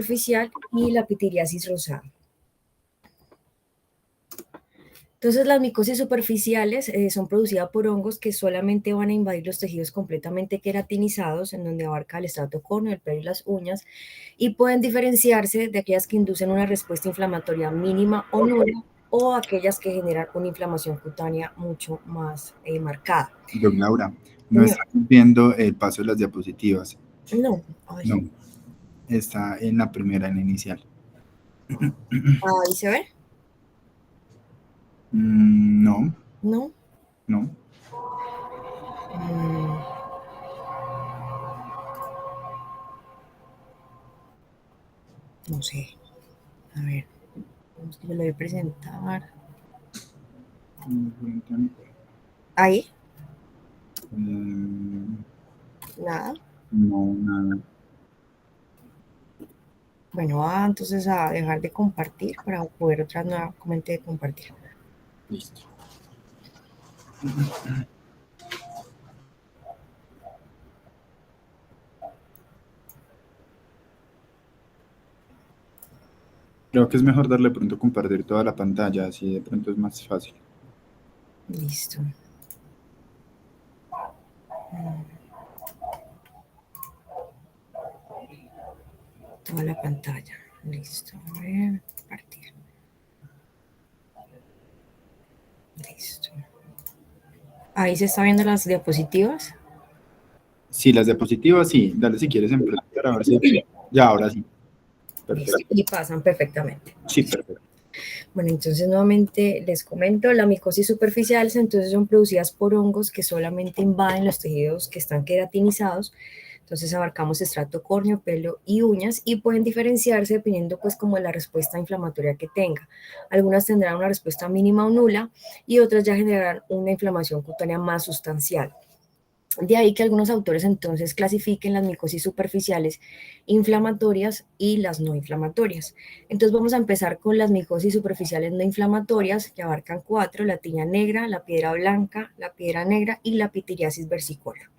superficial y la pitiriasis rosada. Entonces, las micosis superficiales son producidas por hongos que solamente van a invadir los tejidos completamente queratinizados, en donde abarca el estrato córneo, el pelo y las uñas, y pueden diferenciarse de aquellas que inducen una respuesta inflamatoria mínima o nula, o aquellas que generan una inflamación cutánea mucho más marcada. Doc Laura, no está viendo el paso de las diapositivas. No. Ay. No, está en la primera, en la inicial. ¿Ahí se ve? No. No. No. No sé. A ver. Yo lo voy a presentar. ¿Ahí? Nada. No, nada. Bueno, entonces a dejar de compartir para poder otra nuevamente compartir. Listo. Creo que es mejor darle pronto compartir toda la pantalla, así de pronto es más fácil. Listo. Toda la pantalla. Listo. A ver, compartir. Listo. Ahí se está viendo las diapositivas. Sí, las diapositivas sí. Dale si quieres en proyectar a ver si... Ya, ahora sí. Perfecto. Y pasan perfectamente. Sí, perfecto. Bueno, entonces nuevamente les comento, las micosis superficiales entonces son producidas por hongos que solamente invaden los tejidos que están queratinizados. Entonces abarcamos estrato córneo, pelo y uñas y pueden diferenciarse dependiendo pues como la respuesta inflamatoria que tenga. Algunas tendrán una respuesta mínima o nula y otras ya generarán una inflamación cutánea más sustancial. De ahí que algunos autores entonces clasifiquen las micosis superficiales inflamatorias y las no inflamatorias. Entonces vamos a empezar con las micosis superficiales no inflamatorias, que abarcan 4, la tiña negra, la piedra blanca, la piedra negra y la pitiriasis versicolor.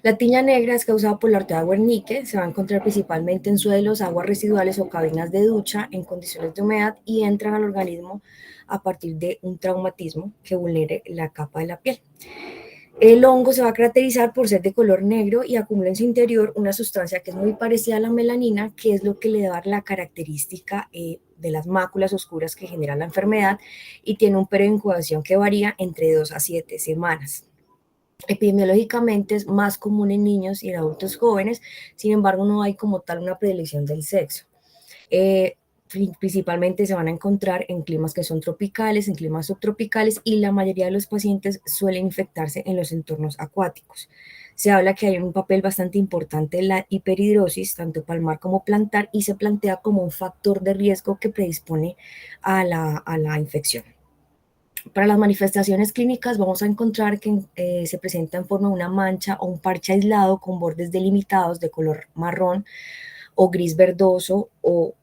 La tiña negra es causada por la ortoda Wernicke, se va a encontrar principalmente en suelos, aguas residuales o cabinas de ducha en condiciones de humedad y entran al organismo a partir de un traumatismo que vulnere la capa de la piel. El hongo se va a caracterizar por ser de color negro y acumula en su interior una sustancia que es muy parecida a la melanina, que es lo que le da la característica de las máculas oscuras que genera la enfermedad y tiene un periodo de incubación que varía entre 2 a 7 semanas. Epidemiológicamente es más común en niños y en adultos jóvenes, sin embargo no hay como tal una predilección del sexo. Principalmente se van a encontrar en climas que son tropicales, en climas subtropicales y la mayoría de los pacientes suelen infectarse en los entornos acuáticos. Se habla que hay un papel bastante importante en la hiperhidrosis, tanto palmar como plantar, y se plantea como un factor de riesgo que predispone a la infección. Para las manifestaciones clínicas vamos a encontrar que se presenta en forma de una mancha o un parche aislado con bordes delimitados de color marrón o gris verdoso o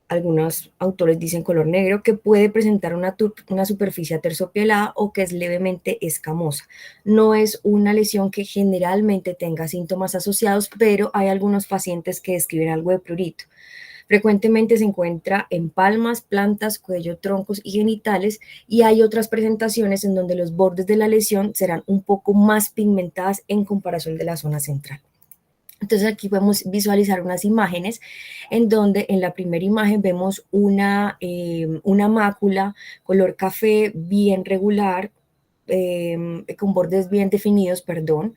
algunos autores dicen color negro, que puede presentar una superficie aterciopelada o que es levemente escamosa. No es una lesión que generalmente tenga síntomas asociados, pero hay algunos pacientes que describen algo de prurito. Frecuentemente se encuentra en palmas, plantas, cuello, troncos y genitales, y hay otras presentaciones en donde los bordes de la lesión serán un poco más pigmentadas en comparación de la zona central. Entonces aquí podemos visualizar unas imágenes en donde en la primera imagen vemos una mácula color café bien regular, con bordes bien definidos, perdón,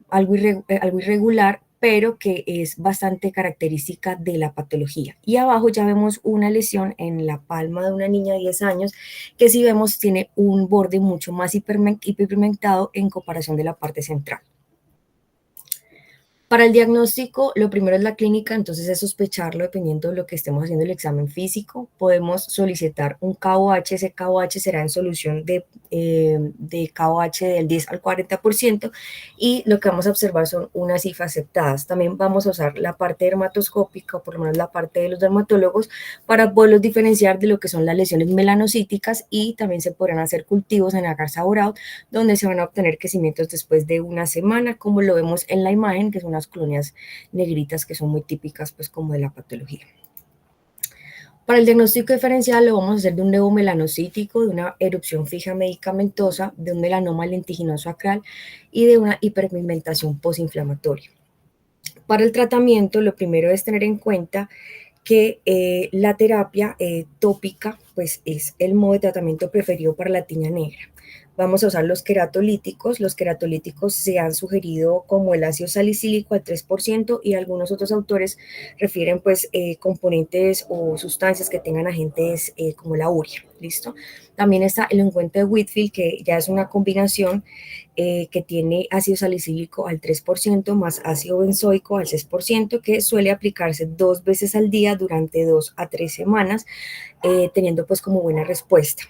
algo irregular, pero que es bastante característica de la patología. Y abajo ya vemos una lesión en la palma de una niña de 10 años que si vemos tiene un borde mucho más hiperpigmentado en comparación de la parte central. Para el diagnóstico, lo primero es la clínica, entonces es sospecharlo dependiendo de lo que estemos haciendo el examen físico. Podemos solicitar un KOH, ese KOH será en solución de KOH del 10 al 40% y lo que vamos a observar son unas cifras aceptadas. También vamos a usar la parte dermatoscópica, o por lo menos la parte de los dermatólogos, para poderlos diferenciar de lo que son las lesiones melanocíticas, y también se podrán hacer cultivos en agar saboreado, donde se van a obtener crecimientos después de una semana, como lo vemos en la imagen, que es una unas colonias negritas que son muy típicas pues como de la patología. Para el diagnóstico diferencial lo vamos a hacer de un neomelanocítico, de una erupción fija medicamentosa, de un melanoma lentiginoso acral y de una hiperpigmentación posinflamatoria. Para el tratamiento, lo primero es tener en cuenta que la terapia tópica pues, es el modo de tratamiento preferido para la tiña negra. Vamos a usar los queratolíticos. Los queratolíticos se han sugerido como el ácido salicílico al 3% y algunos otros autores refieren pues componentes o sustancias que tengan agentes como la urea, ¿listo? También está el ungüento de Whitfield, que ya es una combinación que tiene ácido salicílico al 3% más ácido benzoico al 6%, que suele aplicarse 2 veces al día durante 2 a 3 semanas, teniendo pues como buena respuesta.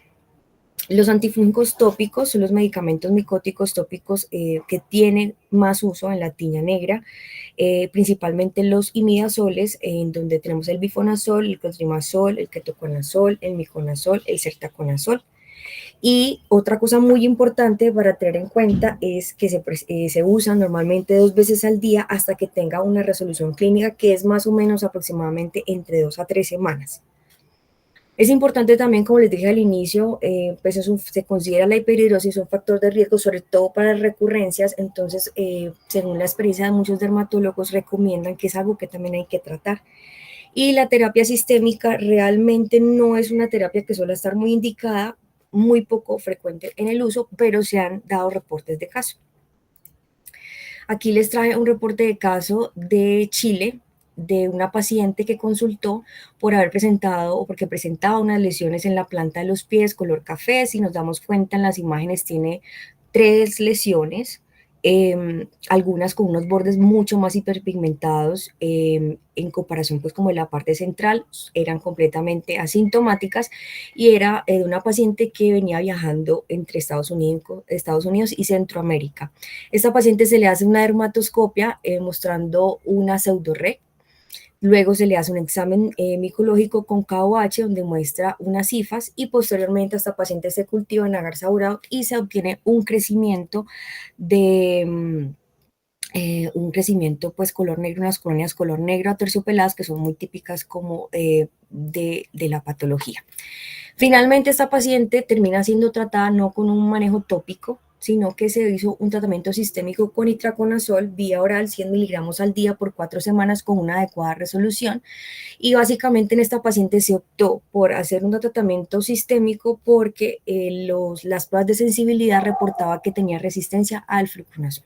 Los antifúngicos tópicos son los medicamentos micóticos tópicos que tienen más uso en la tiña negra, principalmente los imidazoles, en donde tenemos el bifonazol, el clotrimazol, el ketoconazol, el miconazol, el sertaconazol. Y otra cosa muy importante para tener en cuenta es que se usan normalmente 2 veces al día hasta que tenga una resolución clínica que es más o menos aproximadamente entre 2 a 3 semanas. Es importante también, como les dije al inicio, pues se considera la hiperhidrosis un factor de riesgo, sobre todo para recurrencias. Entonces, según la experiencia de muchos dermatólogos, recomiendan que es algo que también hay que tratar. Y la terapia sistémica realmente no es una terapia que suele estar muy indicada, muy poco frecuente en el uso, pero se han dado reportes de caso. Aquí les traje un reporte de caso de Chile, de una paciente que consultó por haber presentado o porque presentaba unas lesiones en la planta de los pies color café. Si nos damos cuenta en las imágenes tiene 3 lesiones, algunas con unos bordes mucho más hiperpigmentados en comparación pues como en la parte central, eran completamente asintomáticas y era de una paciente que venía viajando entre Estados Unidos y Centroamérica. Esta paciente se le hace una dermatoscopia mostrando una pseudorrec. Luego se le hace un examen micológico con KOH donde muestra unas cifas y posteriormente esta paciente se cultiva en agar saurado y se obtiene un crecimiento de un crecimiento pues color negro, unas colonias color negro aterciopeladas que son muy típicas como de la patología. Finalmente esta paciente termina siendo tratada no con un manejo tópico, sino que se hizo un tratamiento sistémico con itraconazol vía oral 100 miligramos al día por 4 semanas con una adecuada resolución. Y básicamente en esta paciente se optó por hacer un tratamiento sistémico porque las pruebas de sensibilidad reportaba que tenía resistencia al fluconazol.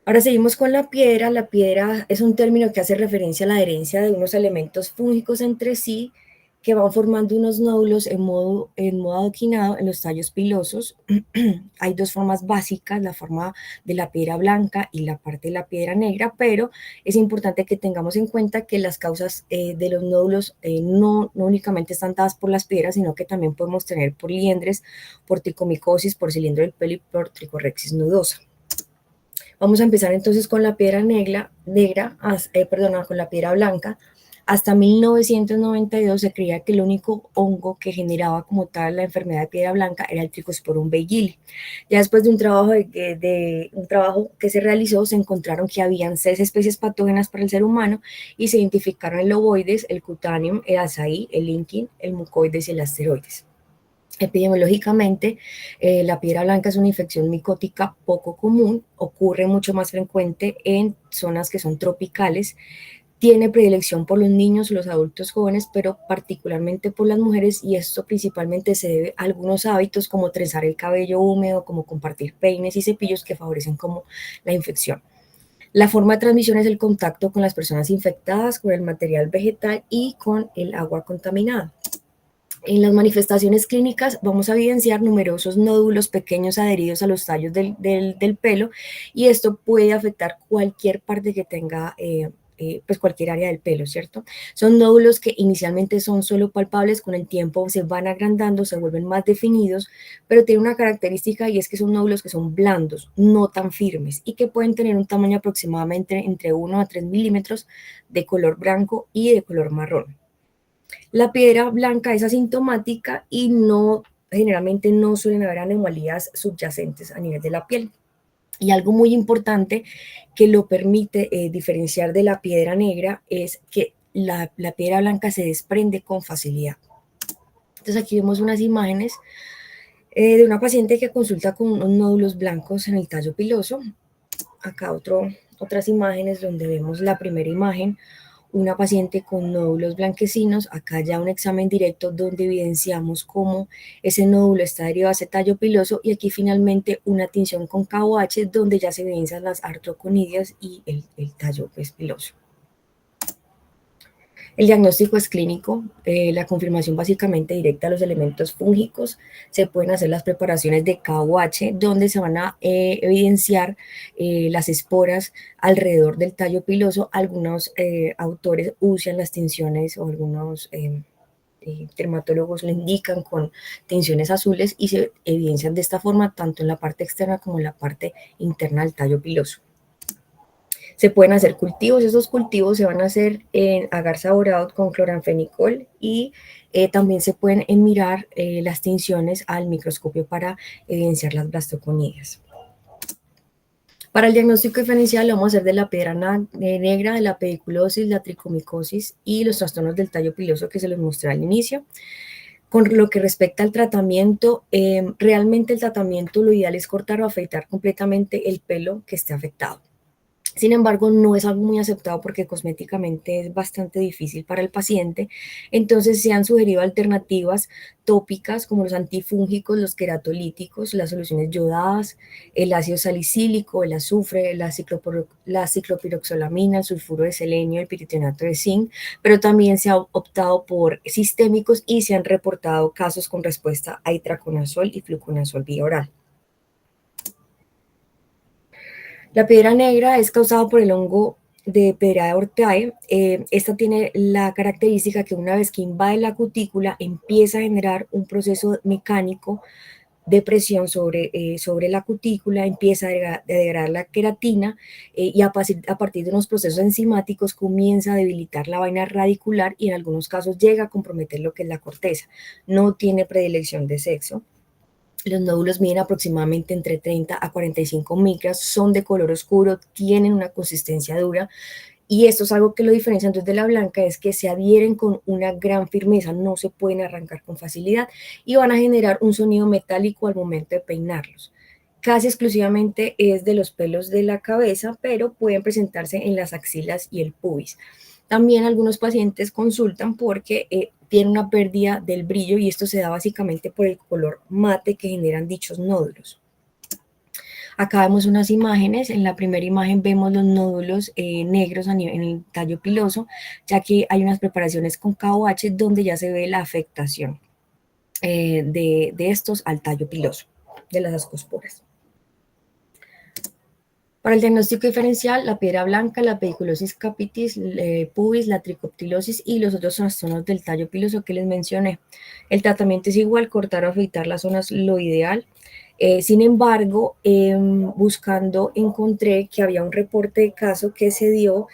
Ahora seguimos con la piedra. La piedra es un término que hace referencia a la adherencia de unos elementos fúngicos entre sí que van formando unos nódulos en modo adoquinado en los tallos pilosos. Hay 2 formas básicas, la forma de la piedra blanca y la parte de la piedra negra, pero es importante que tengamos en cuenta que las causas de los nódulos no únicamente están dadas por las piedras, sino que también podemos tener por liendres, por tricomicosis, por cilindro del pelo y por tricorrexis nudosa. Vamos a empezar entonces con la piedra con la piedra blanca. Hasta 1992 se creía que el único hongo que generaba como tal la enfermedad de piedra blanca era el Trichosporum veigyli. Ya después de un trabajo que se realizó, se encontraron que habían 6 especies patógenas para el ser humano y se identificaron el loboides, el cutaneum, el azaí, el linkin, el mucoides y el asteroides. Epidemiológicamente, la piedra blanca es una infección micótica poco común, ocurre mucho más frecuente en zonas que son tropicales, tiene predilección por los niños, los adultos jóvenes, pero particularmente por las mujeres, y esto principalmente se debe a algunos hábitos como trenzar el cabello húmedo, como compartir peines y cepillos que favorecen como la infección. La forma de transmisión es el contacto con las personas infectadas, con el material vegetal y con el agua contaminada. En las manifestaciones clínicas vamos a evidenciar numerosos nódulos pequeños adheridos a los tallos del pelo y esto puede afectar cualquier parte que tenga, pues cualquier área del pelo, ¿cierto? Son nódulos que inicialmente son solo palpables, con el tiempo se van agrandando, se vuelven más definidos, pero tiene una característica y es que son nódulos que son blandos, no tan firmes y que pueden tener un tamaño aproximadamente entre 1 a 3 milímetros de color blanco y de color marrón. La piedra blanca es asintomática y generalmente no suelen haber anomalías subyacentes a nivel de la piel. Y algo muy importante que lo permite diferenciar de la piedra negra es que la piedra blanca se desprende con facilidad. Entonces aquí vemos unas imágenes de una paciente que consulta con unos nódulos blancos en el tallo piloso. Acá otras imágenes donde vemos la primera imagen, una paciente con nódulos blanquecinos, acá ya un examen directo donde evidenciamos cómo ese nódulo está derivado a ese tallo piloso, y aquí finalmente una tinción con KOH donde ya se evidencian las artroconidias y el tallo pues, piloso. El diagnóstico es clínico, la confirmación básicamente directa a los elementos fúngicos. Se pueden hacer las preparaciones de KOH, donde se van a evidenciar las esporas alrededor del tallo piloso. Algunos autores usan las tinciones, o algunos dermatólogos lo indican con tinciones azules, y se evidencian de esta forma tanto en la parte externa como en la parte interna del tallo piloso. Se pueden hacer cultivos, esos cultivos se van a hacer en agar saboraud con cloranfenicol, y también se pueden mirar las tinciones al microscopio para evidenciar las blastoconidias. Para el diagnóstico diferencial lo vamos a hacer de la piedra negra, de la pediculosis, la tricomicosis y los trastornos del tallo piloso que se les mostré al inicio. Con lo que respecta al tratamiento, realmente el tratamiento lo ideal es cortar o afeitar completamente el pelo que esté afectado. Sin embargo, no es algo muy aceptado porque cosméticamente es bastante difícil para el paciente. Entonces se han sugerido alternativas tópicas como los antifúngicos, los queratolíticos, las soluciones yodadas, el ácido salicílico, el azufre, la ciclopiroxolamina, el sulfuro de selenio, el piritionato de zinc, pero también se ha optado por sistémicos y se han reportado casos con respuesta a itraconazol y fluconazol vía oral. La piedra negra es causada por el hongo de Pedraea orteae. Esta tiene la característica que una vez que invade la cutícula empieza a generar un proceso mecánico de presión sobre la cutícula, empieza a degradar la queratina, y a partir de unos procesos enzimáticos comienza a debilitar la vaina radicular y en algunos casos llega a comprometer lo que es la corteza. No tiene predilección de sexo. Los nódulos miden aproximadamente entre 30 a 45 micras, son de color oscuro, tienen una consistencia dura, y esto es algo que lo diferencia entonces de la blanca, es que se adhieren con una gran firmeza, no se pueden arrancar con facilidad y van a generar un sonido metálico al momento de peinarlos. Casi exclusivamente es de los pelos de la cabeza, pero pueden presentarse en las axilas y el pubis. También algunos pacientes consultan porque tienen una pérdida del brillo, y esto se da básicamente por el color mate que generan dichos nódulos. Acá vemos unas imágenes. En la primera imagen vemos los nódulos negros en el tallo piloso, ya que hay unas preparaciones con KOH donde ya se ve la afectación de estos al tallo piloso, de las ascosporas. Para el diagnóstico diferencial, la piedra blanca, la pediculosis capitis, pubis, la tricoptilosis y los otros trastornos del tallo piloso que les mencioné. El tratamiento es igual, cortar o afeitar las zonas, lo ideal. Sin embargo, buscando encontré que había un reporte de caso que se dio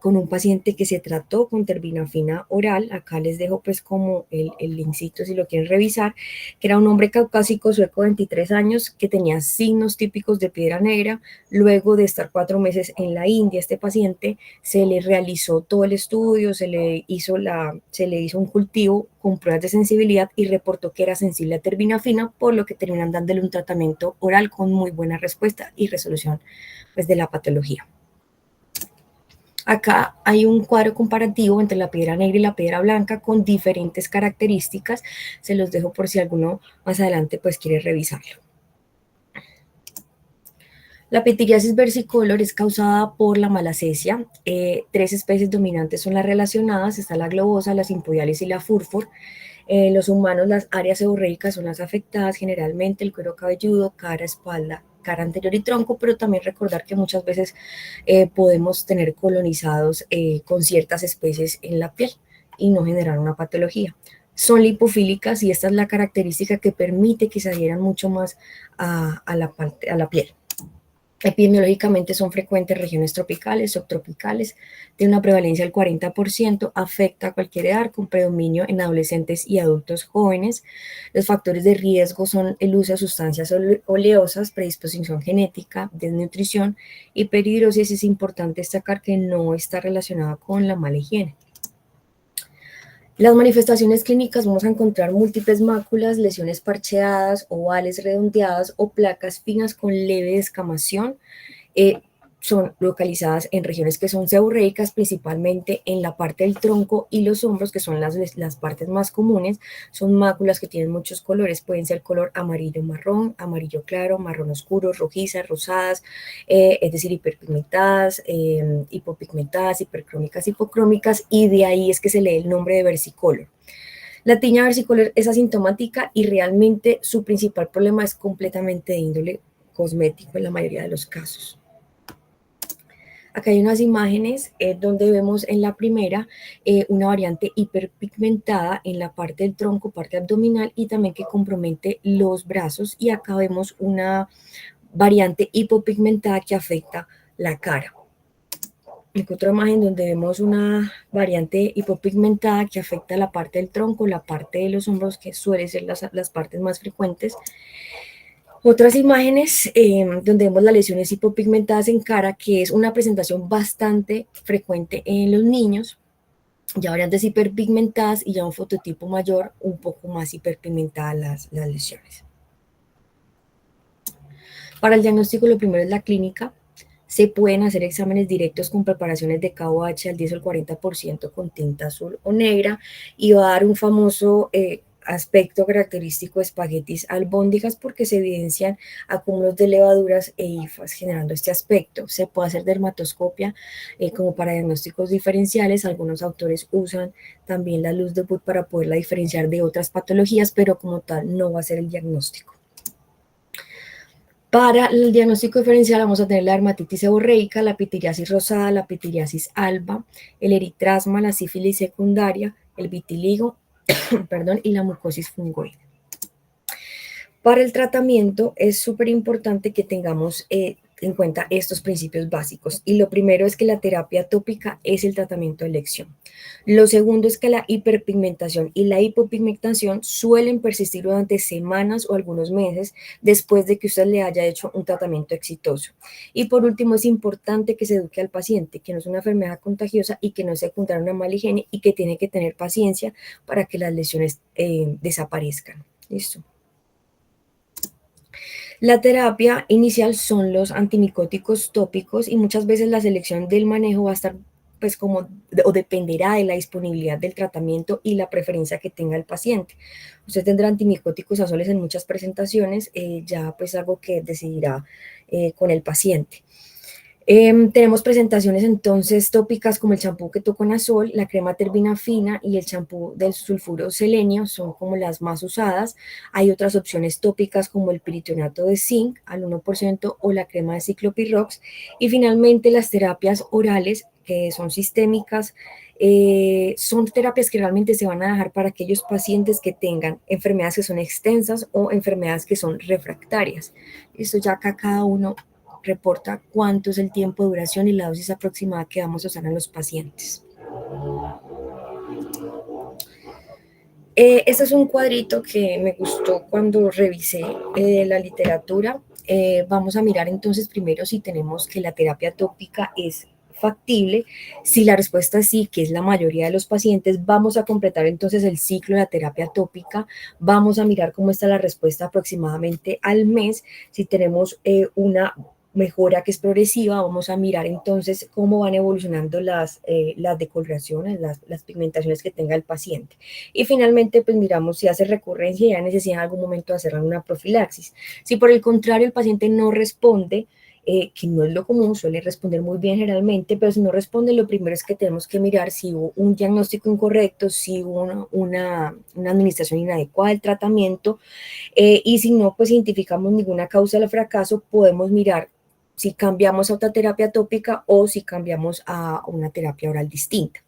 con un paciente que se trató con terbinafina oral. Acá les dejo pues como el linkcito si lo quieren revisar, que era un hombre caucásico sueco de 23 años que tenía signos típicos de piedra negra. Luego de estar 4 meses en la India, este paciente se le realizó todo el estudio, se le hizo un cultivo con pruebas de sensibilidad y reportó que era sensible a terbinafina, por lo que terminan dándole un tratamiento oral con muy buena respuesta y resolución pues, de la patología. Acá hay un cuadro comparativo entre la piedra negra y la piedra blanca con diferentes características. Se los dejo por si alguno más adelante pues quiere revisarlo. La pitiriasis versicolor es causada por la malacesia. 3 especies dominantes son las relacionadas: está la globosa, la simpodialis y la furfur. En los humanos las áreas seborreicas son las afectadas, generalmente el cuero cabelludo, cara, espalda, cara anterior y tronco, pero también recordar que muchas veces podemos tener colonizados con ciertas especies en la piel y no generar una patología. Son lipofílicas y esta es la característica que permite que se adhieran mucho más a la piel. Epidemiológicamente son frecuentes regiones tropicales, subtropicales, tiene una prevalencia del 40%, afecta a cualquier edad con predominio en adolescentes y adultos jóvenes. Los factores de riesgo son el uso de sustancias oleosas, predisposición genética, desnutrición y hiperhidrosis. Es importante destacar que no está relacionada con la mala higiene. Las manifestaciones clínicas vamos a encontrar múltiples máculas, lesiones parcheadas, ovales redondeadas o placas finas con leve descamación. Son localizadas en regiones que son seborreicas, principalmente en la parte del tronco y los hombros, que son las partes más comunes. Son máculas que tienen muchos colores, pueden ser color amarillo marrón, amarillo claro, marrón oscuro, rojizas, rosadas, es decir, hiperpigmentadas, hipopigmentadas, hipercrómicas, hipocrómicas, y de ahí es que se lee el nombre de versicolor. La tiña versicolor es asintomática y realmente su principal problema es completamente de índole cosmético en la mayoría de los casos. Acá hay unas imágenes donde vemos en la primera una variante hiperpigmentada en la parte del tronco, parte abdominal, y también que compromete los brazos, y acá vemos una variante hipopigmentada que afecta la cara. Aquí otra imagen donde vemos una variante hipopigmentada que afecta la parte del tronco, la parte de los hombros, que suelen ser las partes más frecuentes. Otras imágenes donde vemos las lesiones hipopigmentadas en cara, que es una presentación bastante frecuente en los niños, ya variantes hiperpigmentadas y ya un fototipo mayor, un poco más hiperpigmentadas las lesiones. Para el diagnóstico, lo primero es la clínica. Se pueden hacer exámenes directos con preparaciones de KOH al 10 o al 40% con tinta azul o negra, y va a dar un famoso aspecto característico de espaguetis albóndigas porque se evidencian acúmulos de levaduras e hifas generando este aspecto. Se puede hacer dermatoscopia como para diagnósticos diferenciales. Algunos autores usan también la luz de Wood para poderla diferenciar de otras patologías, pero como tal no va a ser el diagnóstico. Para el diagnóstico diferencial vamos a tener la dermatitis seborreica, la pitiriasis rosada, la pitiriasis alba, el eritrasma, la sífilis secundaria, el vitiligo, perdón, y la mucosis fungoide. Para el tratamiento es súper importante que tengamos en cuenta estos principios básicos, y lo primero es que la terapia tópica es el tratamiento de elección. Lo segundo es que la hiperpigmentación y la hipopigmentación suelen persistir durante semanas o algunos meses después de que usted le haya hecho un tratamiento exitoso. Y por último, es importante que se eduque al paciente que no es una enfermedad contagiosa y que no es secundaria a una mala higiene, y que tiene que tener paciencia para que las lesiones desaparezcan. ¿Listo? La terapia inicial son los antimicóticos tópicos, y muchas veces la selección del manejo va a estar pues como, o dependerá de la disponibilidad del tratamiento y la preferencia que tenga el paciente. Usted tendrá antimicóticos azoles en muchas presentaciones, ya pues algo que decidirá con el paciente. Tenemos presentaciones entonces tópicas como el champú ketoconazol, la crema terbinafina y el champú del sulfuro selenio, son como las más usadas. Hay otras opciones tópicas como el piritonato de zinc al 1% o la crema de ciclopirrox. Y finalmente las terapias orales, que son sistémicas, son terapias que realmente se van a dejar para aquellos pacientes que tengan enfermedades que son extensas o enfermedades que son refractarias. Esto ya acá cada uno reporta cuánto es el tiempo de duración y la dosis aproximada que vamos a usar en los pacientes. Este es un cuadrito que me gustó cuando revisé la literatura. Vamos a mirar entonces primero si tenemos que la terapia tópica es factible. Si la respuesta es sí, que es la mayoría de los pacientes, vamos a completar entonces el ciclo de la terapia tópica. Vamos a mirar cómo está la respuesta aproximadamente al mes. Si tenemos una mejora que es progresiva, vamos a mirar entonces cómo van evolucionando las decoloraciones, las pigmentaciones que tenga el paciente. Y finalmente, pues miramos si hace recurrencia y hay necesidad en algún momento de hacer una profilaxis. Si por el contrario el paciente no responde, que no es lo común, suele responder muy bien generalmente, pero si no responde, lo primero es que tenemos que mirar si hubo un diagnóstico incorrecto, si hubo una administración inadecuada del tratamiento, y si no, pues identificamos ninguna causa del fracaso, podemos mirar si cambiamos a otra terapia tópica o si cambiamos a una terapia oral distinta.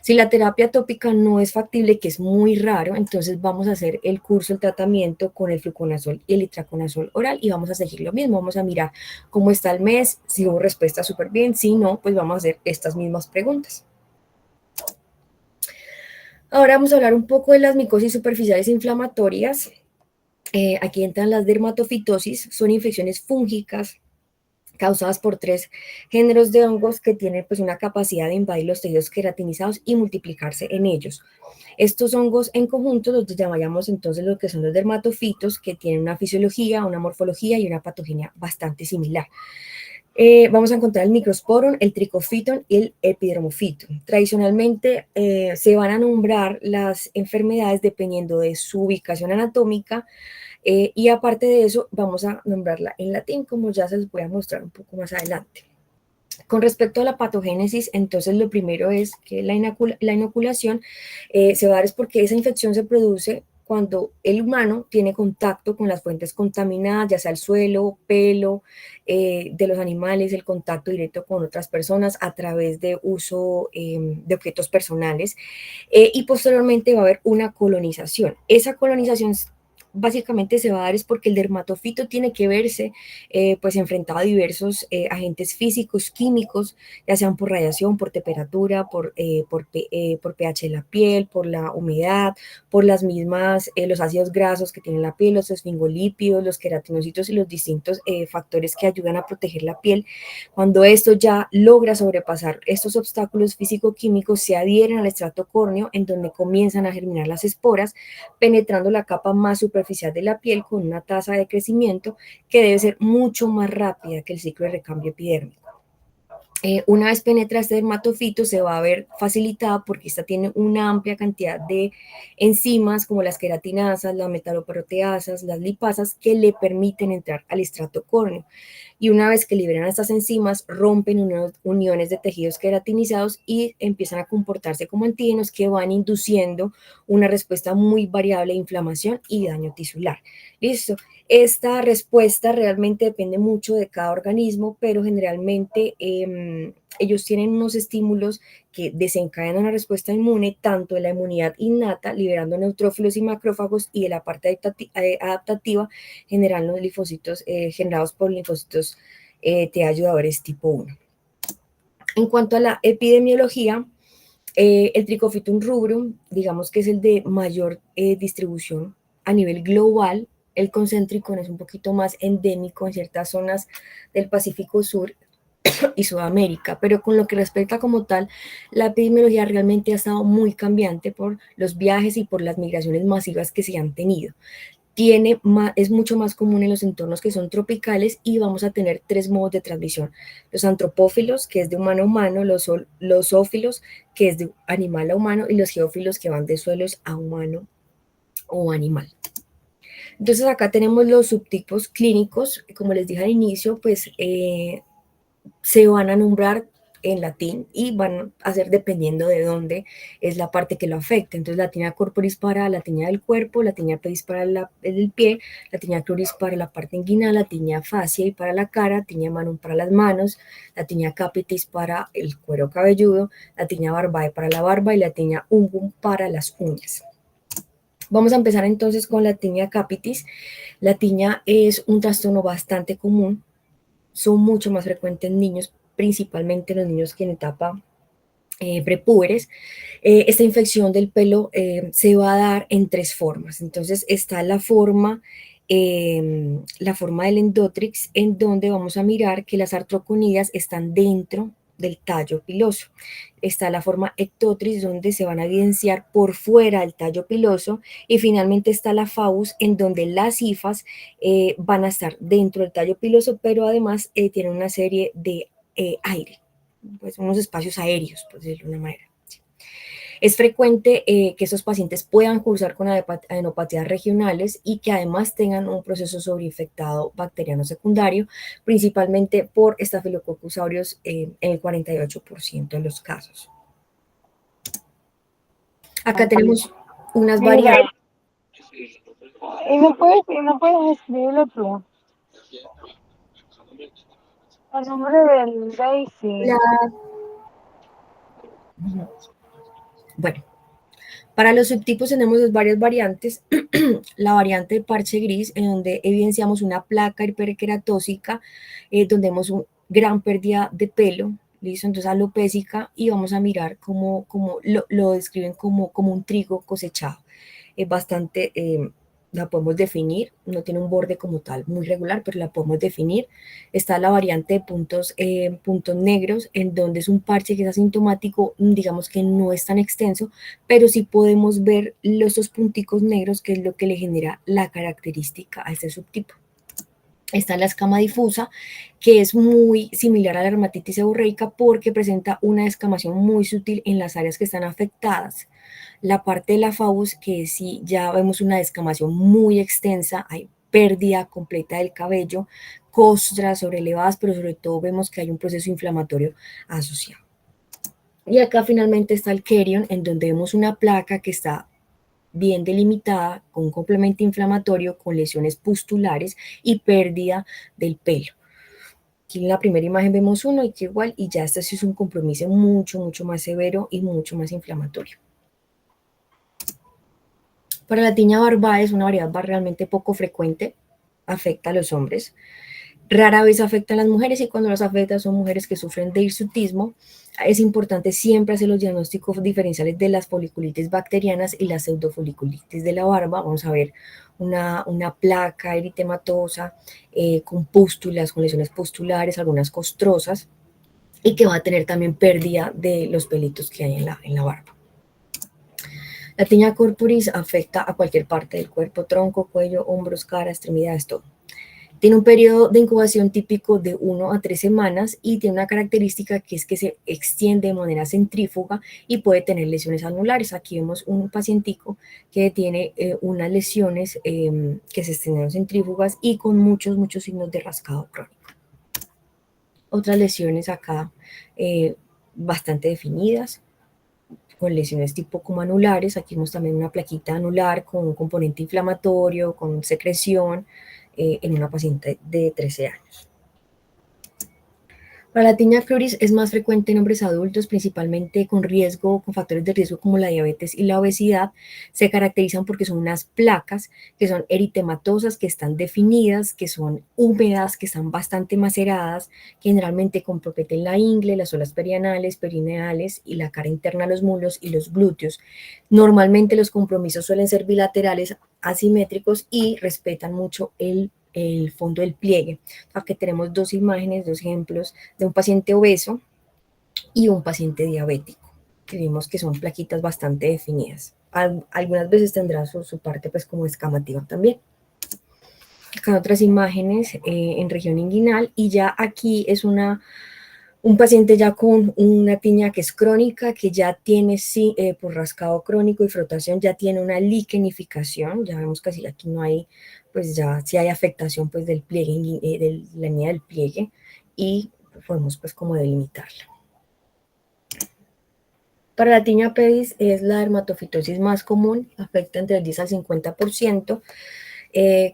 Si la terapia tópica no es factible, que es muy raro, entonces vamos a hacer el curso, el tratamiento con el fluconazol y el itraconazol oral y vamos a seguir lo mismo. Vamos a mirar cómo está el mes, si hubo respuesta súper bien, si no, pues vamos a hacer estas mismas preguntas. Ahora vamos a hablar un poco de las micosis superficiales inflamatorias. Aquí entran las dermatofitosis, son infecciones fúngicas causadas por 3 géneros de hongos que tienen pues una capacidad de invadir los tejidos queratinizados y multiplicarse en ellos. Estos hongos en conjunto los llamamos entonces lo que son los dermatofitos, que tienen una fisiología, una morfología y una patogenia bastante similar. Vamos a encontrar el microsporum, el tricofiton y el epidermofiton. Tradicionalmente se van a nombrar las enfermedades dependiendo de su ubicación anatómica, y aparte de eso vamos a nombrarla en latín, como ya se les voy a mostrar un poco más adelante. Con respecto a la patogénesis, entonces lo primero es que la inoculación se va a dar es porque esa infección se produce cuando el humano tiene contacto con las fuentes contaminadas, ya sea el suelo, pelo de los animales, el contacto directo con otras personas a través de uso de objetos personales, y posteriormente va a haber una colonización. Esa colonización básicamente se va a dar es porque el dermatofito tiene que verse pues enfrentado a diversos agentes físicos, químicos, ya sean por radiación, por temperatura, por pH de la piel, por la humedad, por las mismas, los ácidos grasos que tiene la piel, los esfingolípidos, los queratinocitos y los distintos factores que ayudan a proteger la piel. Cuando esto ya logra sobrepasar estos obstáculos físico-químicos, se adhieren al estrato córneo en donde comienzan a germinar las esporas, penetrando la capa más superficial de la piel con una tasa de crecimiento que debe ser mucho más rápida que el ciclo de recambio epidérmico. Una vez penetra este dermatofito se va a ver facilitada porque esta tiene una amplia cantidad de enzimas como las queratinasas, las metaloproteasas, las lipasas que le permiten entrar al estrato córneo. Y una vez que liberan estas enzimas, rompen uniones de tejidos queratinizados y empiezan a comportarse como antígenos que van induciendo una respuesta muy variable de inflamación y daño tisular. ¿Listo? Esta respuesta realmente depende mucho de cada organismo, pero generalmente ellos tienen unos estímulos que desencadenan una respuesta inmune, tanto de la inmunidad innata, liberando neutrófilos y macrófagos, y de la parte adaptativa, generando linfocitos generados por linfocitos T ayudadores tipo 1. En cuanto a la epidemiología, el Trichofitum rubrum, digamos que es el de mayor distribución a nivel global. El concéntrico es un poquito más endémico en ciertas zonas del Pacífico Sur y Sudamérica, pero con lo que respecta como tal, la epidemiología realmente ha estado muy cambiante por los viajes y por las migraciones masivas que se han tenido. Es mucho más común en los entornos que son tropicales y vamos a tener 3 modos de transmisión. Los antropófilos, que es de humano a humano, los zoófilos, que es de animal a humano, y los geófilos, que van de suelos a humano o animal. Entonces acá tenemos los subtipos clínicos, como les dije al inicio, pues se van a nombrar en latín y van a ser dependiendo de dónde es la parte que lo afecta. Entonces, la tinea corporis para la tinea del cuerpo, la tinea pedis para el pie, la tinea cruris para la parte inguinal, la tinea faciae para la cara, tinea manum para las manos, la tinea capitis para el cuero cabelludo, la tinea barbae para la barba y la tinea ungum para las uñas. Vamos a empezar entonces con la tinea capitis. La tinea es un trastorno bastante común, son mucho más frecuentes en niños, principalmente los niños que en etapa prepúberes. Esta infección del pelo se va a dar en 3 formas. Entonces está la forma del endotrix, en donde vamos a mirar que las artroconidias están dentro del tallo piloso. Está la forma ectotrix, donde se van a evidenciar por fuera del tallo piloso, y finalmente está la FAUS, en donde las hifas van a estar dentro del tallo piloso, pero además tienen una serie de aire, pues unos espacios aéreos, por decirlo de una manera. Es frecuente que estos pacientes puedan cursar con adenopatías regionales y que además tengan un proceso sobreinfectado bacteriano secundario, principalmente por Staphylococcus aureus en el 48% de los casos. Acá tenemos unas Mira, variables. y no puedes escribirlo tú. El nombre del Daisy. Bueno, para los subtipos tenemos varias variantes. La variante de parche gris, en donde evidenciamos una placa hiperqueratósica, donde vemos una gran pérdida de pelo, ¿listo? Entonces alopésica, y vamos a mirar cómo lo describen como un trigo cosechado. Es bastante, la podemos definir, no tiene un borde como tal muy regular, pero la podemos definir. Está la variante de puntos negros, en donde es un parche que es asintomático, digamos que no es tan extenso, pero sí podemos ver esos punticos negros, que es lo que le genera la característica a este subtipo. Está la escama difusa, que es muy similar a la dermatitis seborreica porque presenta una descamación muy sutil en las áreas que están afectadas. La parte de la FAUS, que sí ya vemos una descamación muy extensa, hay pérdida completa del cabello, costras sobrelevadas, pero sobre todo vemos que hay un proceso inflamatorio asociado. Y acá finalmente está el Kerion, en donde vemos una placa que está bien delimitada, con un complemento inflamatorio, con lesiones pustulares y pérdida del pelo. Aquí en la primera imagen vemos uno y que igual, y ya este sí es un compromiso mucho más severo y mucho más inflamatorio. Para la tiña barba es una variedad realmente poco frecuente, afecta a los hombres. Rara vez afecta a las mujeres, y cuando las afecta son mujeres que sufren de hirsutismo. Es importante siempre hacer los diagnósticos diferenciales de las foliculitis bacterianas y las pseudofoliculitis de la barba. Vamos a ver una placa eritematosa, con pústulas, con lesiones pustulares, algunas costrosas, y que va a tener también pérdida de los pelitos que hay en la barba. La tiña corporis afecta a cualquier parte del cuerpo: tronco, cuello, hombros, cara, extremidades, todo. Tiene un periodo de incubación típico de 1 a 3 semanas y tiene una característica, que es que se extiende de manera centrífuga y puede tener lesiones anulares. Aquí vemos un pacientico que tiene unas lesiones que se extienden centrífugas y con muchos signos de rascado crónico. Otras lesiones acá bastante definidas, con lesiones tipo como anulares. Aquí vemos también una plaquita anular con un componente inflamatorio, con secreción, en una paciente de 13 años. Para la tiña cruris es más frecuente en hombres adultos, principalmente con factores de riesgo como la diabetes y la obesidad. Se caracterizan porque son unas placas que son eritematosas, que están definidas, que son húmedas, que están bastante maceradas, generalmente comprometen la ingle, las zonas perianales, perineales y la cara interna, los muslos y los glúteos. Normalmente los compromisos suelen ser bilaterales, asimétricos, y respetan mucho el fondo del pliegue. Aquí tenemos dos imágenes, dos ejemplos de un paciente obeso y un paciente diabético, que vemos que son plaquitas bastante definidas. Algunas veces tendrá su parte pues como escamativa también. Acá otras imágenes en región inguinal, y ya aquí es un paciente ya con una tiña que es crónica, que ya tiene, sí, por rascado crónico y frotación, ya tiene una liquenificación. Ya vemos que aquí no hay, pues ya sí hay afectación pues del pliegue, de la línea del pliegue, y podemos pues como delimitarla. Para la tiña pedis es la dermatofitosis más común, afecta entre el 10 al 50%.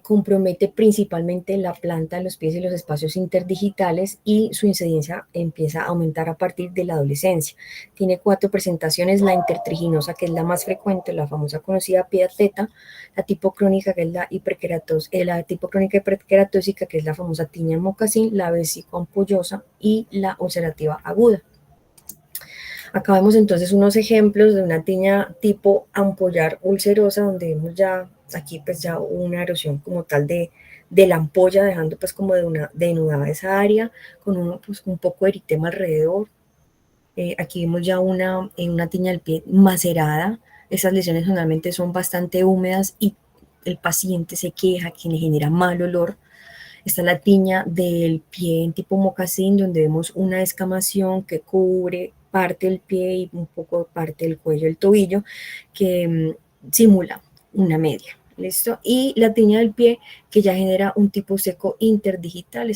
Compromete principalmente la planta de los pies y los espacios interdigitales, y su incidencia empieza a aumentar a partir de la adolescencia. Tiene 4 presentaciones: la intertriginosa, que es la más frecuente, la famosa conocida pie atleta; la tipo crónica, que es la tipo crónica hiperqueratósica, que es la famosa tiña mocasín; la vesicoampollosa y la ulcerativa aguda. Acá vemos entonces unos ejemplos de una tiña tipo ampollar ulcerosa, donde vemos ya aquí pues ya una erosión como tal de la ampolla, dejando pues como denudada esa área, con pues, un poco de eritema alrededor. Aquí vemos ya una tiña del pie macerada. Esas lesiones generalmente son bastante húmedas y el paciente se queja que le genera mal olor. Está la tiña del pie en tipo mocasín, donde vemos una descamación que cubre parte del pie y un poco parte del cuello del tobillo, que simula una media. ¿Listo? Y la tiña del pie, que ya genera un tipo seco interdigital.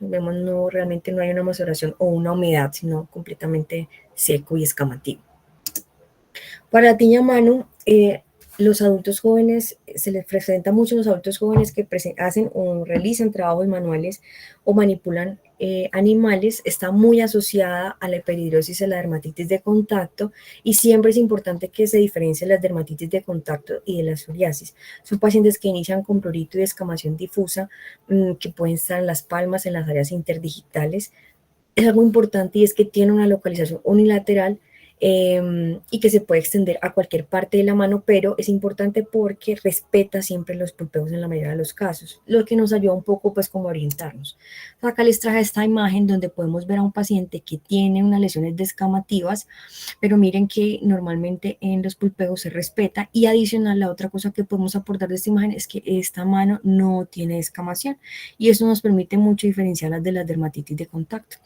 Vemos realmente no hay una maceración o una humedad, sino completamente seco y escamativo. Para la tiña mano, los adultos jóvenes, se les presenta mucho a los adultos jóvenes que hacen o realizan trabajos manuales o manipulan animales, está muy asociada a la hiperhidrosis y a la dermatitis de contacto, y siempre es importante que se diferencien las dermatitis de contacto y de la psoriasis. Son pacientes que inician con prurito y descamación difusa, que pueden estar en las palmas, en las áreas interdigitales. Es algo importante y es que tiene una localización unilateral y que se puede extender a cualquier parte de la mano, pero es importante porque respeta siempre los pulpeos en la mayoría de los casos, lo que nos ayuda un poco pues como a orientarnos. Acá les traje esta imagen donde podemos ver a un paciente que tiene unas lesiones descamativas, pero miren que normalmente en los pulpeos se respeta, y adicional la otra cosa que podemos aportar de esta imagen es que esta mano no tiene descamación, y eso nos permite mucho diferenciarlas de las dermatitis de contacto.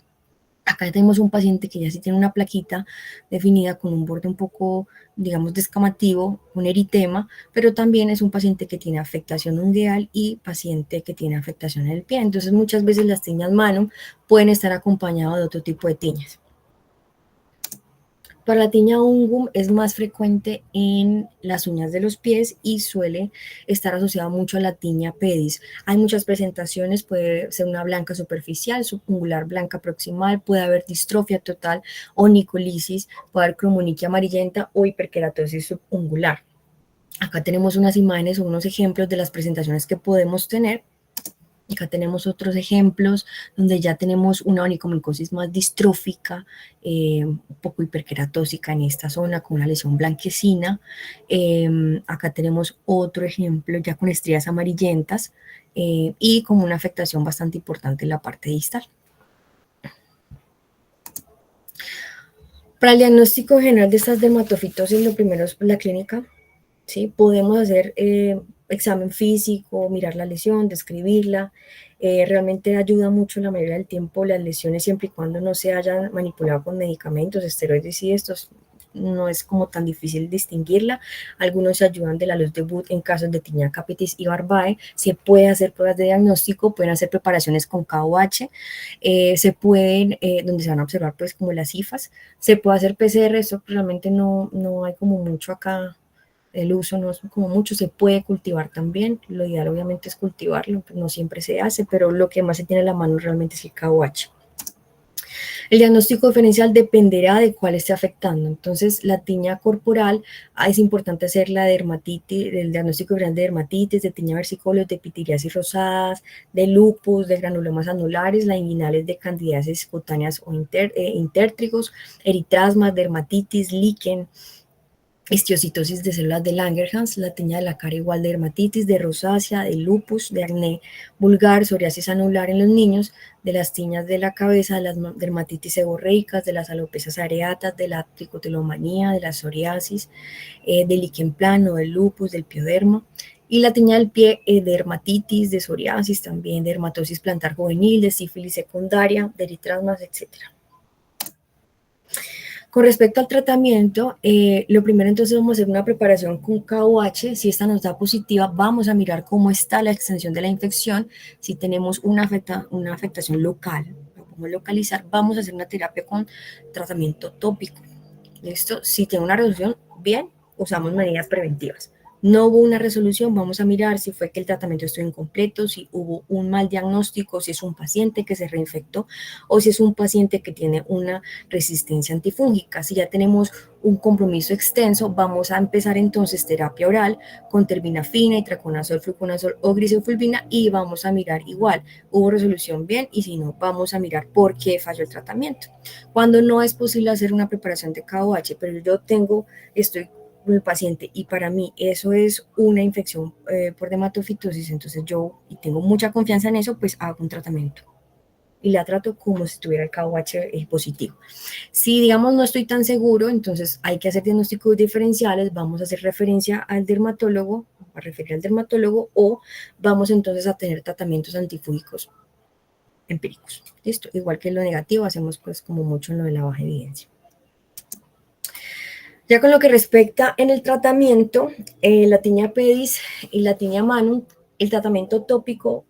Acá tenemos un paciente que ya sí tiene una plaquita definida con un borde un poco, digamos, descamativo, un eritema, pero también es un paciente que tiene afectación ungueal y paciente que tiene afectación en el pie. Entonces, muchas veces las tiñas Manon pueden estar acompañadas de otro tipo de tiñas. Para la tiña ungum es más frecuente en las uñas de los pies y suele estar asociada mucho a la tiña pedis. Hay muchas presentaciones, puede ser una blanca superficial, subungular blanca proximal, puede haber distrofia total o nicolisis, puede haber cromoniquia amarillenta o hiperkeratosis subungular. Acá tenemos unas imágenes o unos ejemplos de las presentaciones que podemos tener. Acá tenemos otros ejemplos donde ya tenemos una onicomicosis más distrófica, un poco hiperqueratósica en esta zona, con una lesión blanquecina. Acá tenemos otro ejemplo ya con estrías amarillentas y con una afectación bastante importante en la parte distal. Para el diagnóstico general de estas dermatofitosis, lo primero es la clínica. ¿Sí? Podemos hacer examen físico, mirar la lesión, describirla. Realmente ayuda mucho la mayoría del tiempo las lesiones, siempre y cuando no se hayan manipulado con medicamentos, esteroides y estos. No es como tan difícil distinguirla. Algunos se ayudan de la luz de Wood en casos de tinea capitis y barbae. Se puede hacer pruebas de diagnóstico, pueden hacer preparaciones con KOH, se pueden, donde se van a observar pues como las cifas. Se puede hacer PCR, eso realmente no hay como mucho acá. El uso no es como mucho, se puede cultivar también. Lo ideal obviamente es cultivarlo, no siempre se hace, pero lo que más se tiene en la mano realmente es el KOH. El diagnóstico diferencial dependerá de cuál esté afectando. Entonces, la tiña corporal, es importante hacer la dermatitis, el diagnóstico diferencial de dermatitis, de tiña versicolio, de pitiriasis rosadas, de lupus, de granulomas anulares, la inguinales de candidiasis cutáneas o intértrigos, eritrasmas, dermatitis, líquen, histiocitosis de células de Langerhans, la tiña de la cara igual de dermatitis, de rosácea, de lupus, de acné vulgar, psoriasis anular en los niños, de las tiñas de la cabeza, de las dermatitis seborreicas, de las alopecias areatas, de la tricotilomanía, de la psoriasis, del líquen plano, del lupus, del pioderma. Y la tiña del pie, de dermatitis, de psoriasis también, de dermatosis plantar juvenil, de sífilis secundaria, de eritrasmas, etcétera. Con respecto al tratamiento, lo primero entonces vamos a hacer una preparación con KOH. Si esta nos da positiva, vamos a mirar cómo está la extensión de la infección. Si tenemos una afectación local, lo podemos localizar, vamos a hacer una terapia con tratamiento tópico. ¿Listo? Si tiene una resolución, bien, usamos medidas preventivas. No hubo una resolución, vamos a mirar si fue que el tratamiento estuvo incompleto, si hubo un mal diagnóstico, si es un paciente que se reinfectó o si es un paciente que tiene una resistencia antifúngica. Si ya tenemos un compromiso extenso, vamos a empezar entonces terapia oral con terbinafina, itraconazol, fluconazol o grisofulvina, y vamos a mirar igual, hubo resolución bien, y si no, vamos a mirar por qué falló el tratamiento. Cuando no es posible hacer una preparación de KOH, pero yo estoy con el paciente y para mí eso es una infección por dermatofitosis, entonces yo tengo mucha confianza en eso, pues hago un tratamiento y la trato como si tuviera el KOH positivo. Si, digamos, no estoy tan seguro, entonces hay que hacer diagnósticos diferenciales, vamos a hacer referencia al dermatólogo, a referir al dermatólogo, o vamos entonces a tener tratamientos antifúngicos empíricos. ¿Listo? Igual que lo negativo, hacemos pues como mucho en lo de la baja evidencia. Ya con lo que respecta en el tratamiento, la tiña pedis y la tiña manum, el tratamiento tópico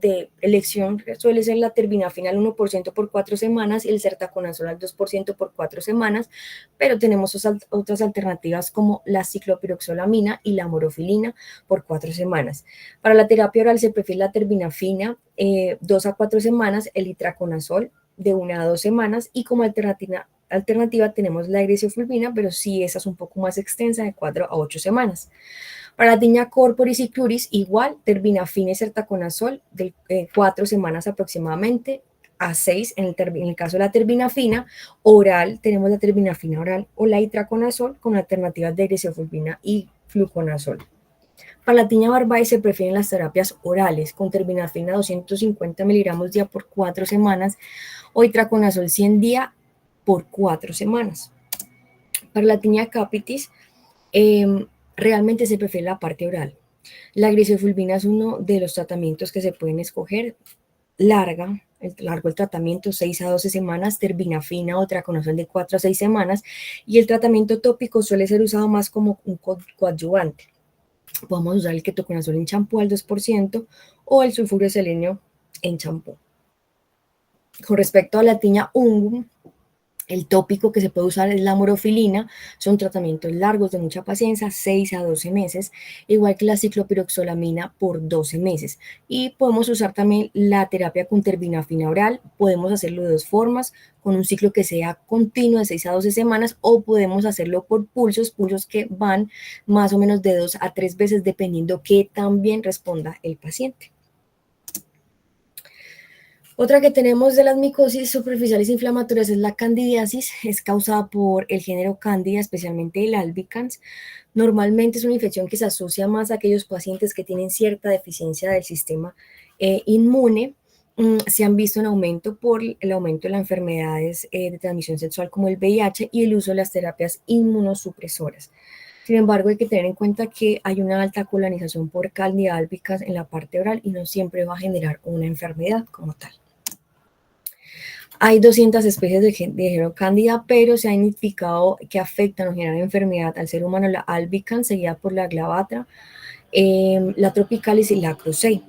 de elección suele ser la terbinafina al 1% por 4 semanas y el sertaconazol al 2% por 4 semanas, pero tenemos otras alternativas como la ciclopiroxolamina y la morofilina por 4 semanas. Para la terapia oral se prefiere la terbinafina 2 a 4 semanas, el itraconazol de 1 a 2 semanas y como alternativa tenemos la griseofulvina, pero sí esa es un poco más extensa, de 4 a 8 semanas. Para la tiña corporis y cluris, igual, terbinafina y sertaconazol de 4 semanas aproximadamente a 6 en el caso de la terbinafina. Oral, tenemos la terbinafina oral o la itraconazol con alternativas de griseofulvina y fluconazol. Para la tiña barbae se prefieren las terapias orales con terbinafina 250 miligramos día por 4 semanas o itraconazol 100 día por 4 semanas. Para la tiña capitis, realmente se prefiere la parte oral. La griseofulvina es uno de los tratamientos que se pueden escoger. Largo el tratamiento, 6 a 12 semanas, terbinafina o itraconazol de 4 a 6 semanas, y el tratamiento tópico suele ser usado más como un coadyuvante. Podemos usar el ketoconazol en champú al 2% o el sulfuro de selenio en champú. Con respecto a la tiña ungum, el tópico que se puede usar es la morofilina, son tratamientos largos de mucha paciencia, 6 a 12 meses, igual que la ciclopiroxolamina por 12 meses. Y podemos usar también la terapia con terbinafina oral, podemos hacerlo de dos formas, con un ciclo que sea continuo de 6 a 12 semanas o podemos hacerlo por pulsos que van más o menos de 2 a 3 veces dependiendo que también responda el paciente. Otra que tenemos de las micosis superficiales inflamatorias es la candidiasis, es causada por el género Candida, especialmente el albicans. Normalmente es una infección que se asocia más a aquellos pacientes que tienen cierta deficiencia del sistema inmune. Se han visto en aumento por el aumento de las enfermedades de transmisión sexual como el VIH y el uso de las terapias inmunosupresoras. Sin embargo, hay que tener en cuenta que hay una alta colonización por Candida albicans en la parte oral y no siempre va a generar una enfermedad como tal. Hay 200 especies de género Cándida, pero se ha identificado que afectan o generan enfermedad al ser humano la albicans, seguida por la glavatra, la tropicalis y la crusei.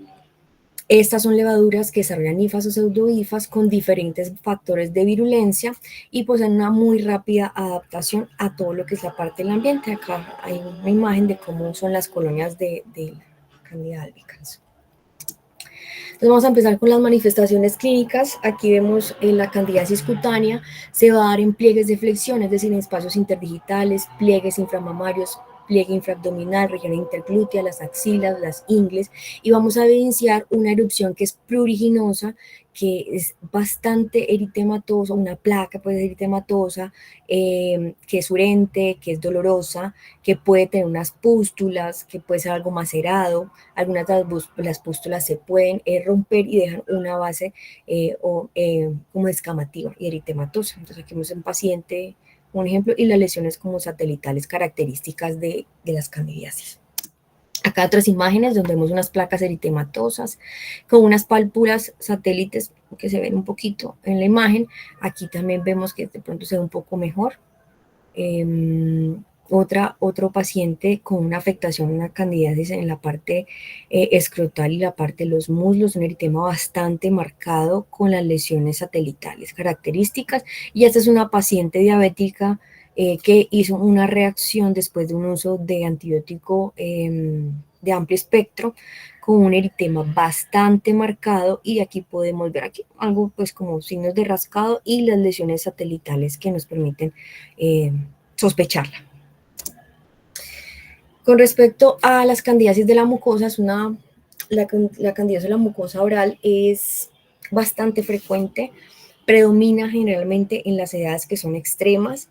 Estas son levaduras que desarrollan hifas o pseudohifas con diferentes factores de virulencia y poseen una muy rápida adaptación a todo lo que es la parte del ambiente. Acá hay una imagen de cómo son las colonias de Candida albicans. Entonces vamos a empezar con las manifestaciones clínicas. Aquí vemos la candidiasis cutánea, se va a dar en pliegues de flexión, es decir, en espacios interdigitales, pliegues inframamarios, pliegue infraabdominal, región interglútea, las axilas, las ingles, y vamos a evidenciar una erupción que es pruriginosa, que es bastante eritematosa, una placa pues eritematosa, que es urente, que es dolorosa, que puede tener unas pústulas, que puede ser algo macerado. Algunas de las pústulas se pueden romper y dejan una base como escamativa y eritematosa. Entonces aquí vemos un paciente, un ejemplo, y las lesiones como satelitales características de las candidiasis. Acá otras imágenes donde vemos unas placas eritematosas con unas pálpulas satélites que se ven un poquito en la imagen. Aquí también vemos que de pronto se ve un poco mejor. Otro paciente con una afectación, una candidiasis en la parte escrotal y la parte de los muslos, un eritema bastante marcado con las lesiones satelitales características. Y esta es una paciente diabética que hizo una reacción después de un uso de antibiótico de amplio espectro con un eritema bastante marcado, y aquí podemos ver aquí algo pues como signos de rascado y las lesiones satelitales que nos permiten sospecharla. Con respecto a las candidiasis de la mucosa, la candidiasis de la mucosa oral es bastante frecuente, predomina generalmente en las edades que son extremas,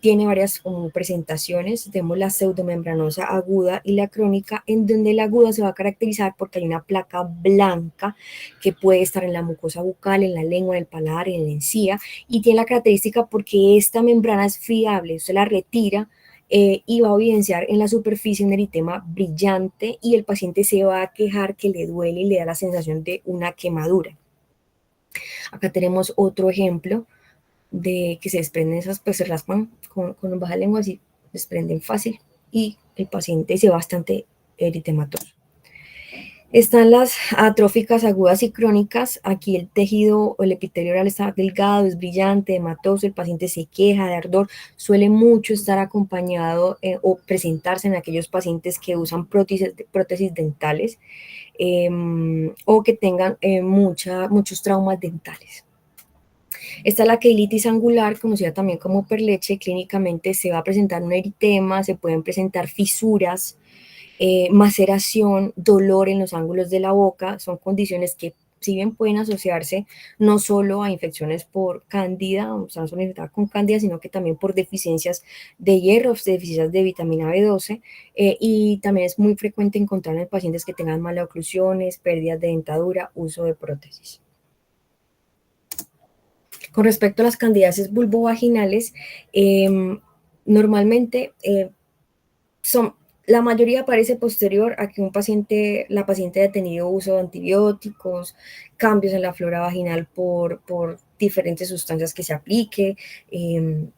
tiene varias presentaciones. Tenemos la pseudomembranosa aguda y la crónica, en donde la aguda se va a caracterizar porque hay una placa blanca que puede estar en la mucosa bucal, en la lengua, en el paladar, en la encía, y tiene la característica porque esta membrana es friable, usted la retira y va a evidenciar en la superficie un eritema brillante y el paciente se va a quejar que le duele y le da la sensación de una quemadura. Acá tenemos otro ejemplo de que se desprenden esas, pues se raspan con baja lengua, así desprenden fácil y el paciente se va bastante eritematoso. Están las atróficas agudas y crónicas. Aquí el tejido o el epitelio oral está delgado, es brillante, hematoso, el paciente se queja de ardor. Suele mucho estar acompañado o presentarse en aquellos pacientes que usan prótesis dentales o que tengan muchos traumas dentales. Está la queilitis angular, conocida también como perleche. Clínicamente se va a presentar un eritema, se pueden presentar fisuras, maceración, dolor en los ángulos de la boca. Son condiciones que si bien pueden asociarse no solo a infecciones por cándida, o sea, no son infectadas con cándida, sino que también por deficiencias de hierro, deficiencias de vitamina B12, y también es muy frecuente encontrar en pacientes que tengan maloclusiones, pérdidas de dentadura, uso de prótesis. Con respecto a las candidiasis vulvovaginales, normalmente la mayoría aparece posterior a que la paciente haya tenido uso de antibióticos, cambios en la flora vaginal por diferentes sustancias que se aplique,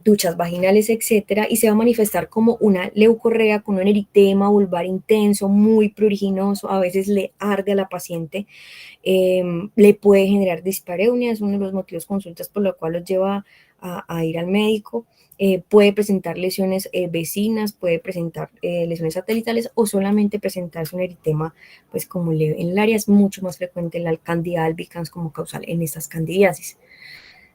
duchas vaginales, etcétera, y se va a manifestar como una leucorrea con un eritema vulvar intenso, muy pruriginoso, a veces le arde a la paciente, le puede generar dispareunia, es uno de los motivos consultas por lo cual los lleva a ir al médico. Puede presentar lesiones vecinas, puede presentar lesiones satelitales o solamente presentarse un eritema pues como leve. En el área es mucho más frecuente la Candida albicans como causal en estas candidiasis.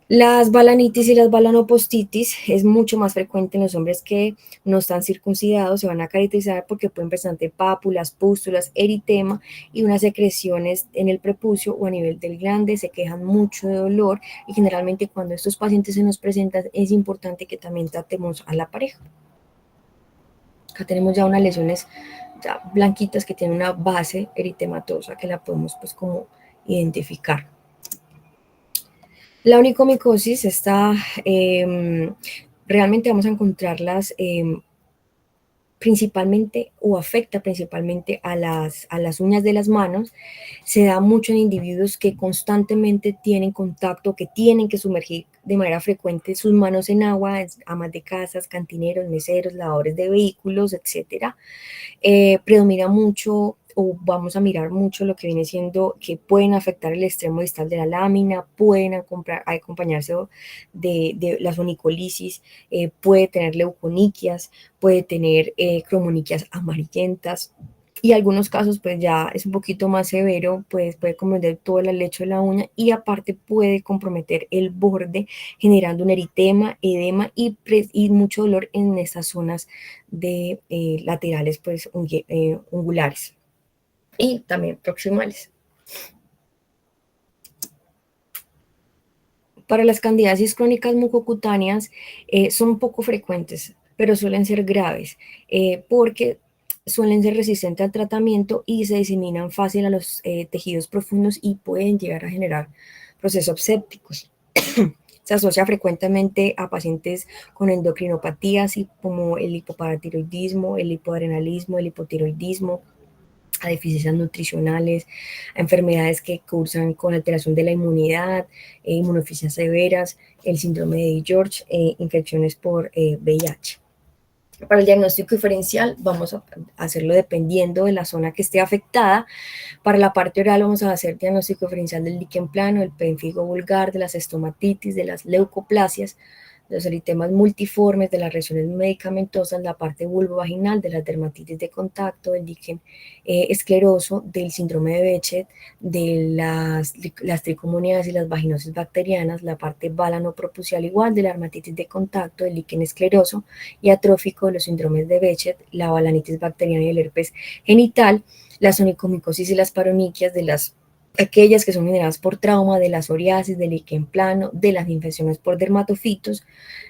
Las balanitis y las balanopostitis es mucho más frecuente en los hombres que no están circuncidados, se van a caracterizar porque pueden presentar pápulas, pústulas, eritema y unas secreciones en el prepucio o a nivel del glande, se quejan mucho de dolor y generalmente cuando estos pacientes se nos presentan es importante que también tratemos a la pareja. Acá tenemos ya unas lesiones ya blanquitas que tienen una base eritematosa que la podemos pues como identificar. La onicomicosis está, realmente vamos a encontrarlas principalmente o afecta principalmente a las uñas de las manos. Se da mucho en individuos que constantemente tienen contacto, que tienen que sumergir de manera frecuente sus manos en agua, amas de casas, cantineros, meseros, lavadores de vehículos, etcétera. Predomina mucho o vamos a mirar mucho lo que viene siendo que pueden afectar el extremo distal de la lámina, pueden acompañarse de la sonicolisis, puede tener leuconiquias, puede tener cromoniquias amarillentas, y algunos casos pues ya es un poquito más severo, pues puede comprometer todo el lecho de la uña y aparte puede comprometer el borde generando un eritema, edema y mucho dolor en estas zonas de laterales pues ungulares y también proximales. Para las candidiasis crónicas mucocutáneas son poco frecuentes, pero suelen ser graves porque suelen ser resistentes al tratamiento y se diseminan fácil a los tejidos profundos y pueden llegar a generar procesos sépticos. Se asocia frecuentemente a pacientes con endocrinopatías como el hipoparatiroidismo, el hipoadrenalismo, el hipotiroidismo, a deficiencias nutricionales, a enfermedades que cursan con alteración de la inmunidad, inmunodeficiencias severas, el síndrome de George, infecciones por VIH. Para el diagnóstico diferencial vamos a hacerlo dependiendo de la zona que esté afectada. Para la parte oral vamos a hacer diagnóstico diferencial del líquen plano, del pemphigo vulgar, de las estomatitis, de las leucoplasias, de los eritemas multiformes, de las reacciones medicamentosas, la parte vulvovaginal, de la dermatitis de contacto, del líquen escleroso, del síndrome de Behçet, de las tricomoníadas y las vaginosis bacterianas, la parte balanopropucial igual, de la dermatitis de contacto, del líquen escleroso y atrófico, de los síndromes de Behçet, la balanitis bacteriana y el herpes genital, las onicomicosis y las paroniquias, de aquellas que son generadas por trauma, de la psoriasis, del líquen plano, de las infecciones por dermatofitos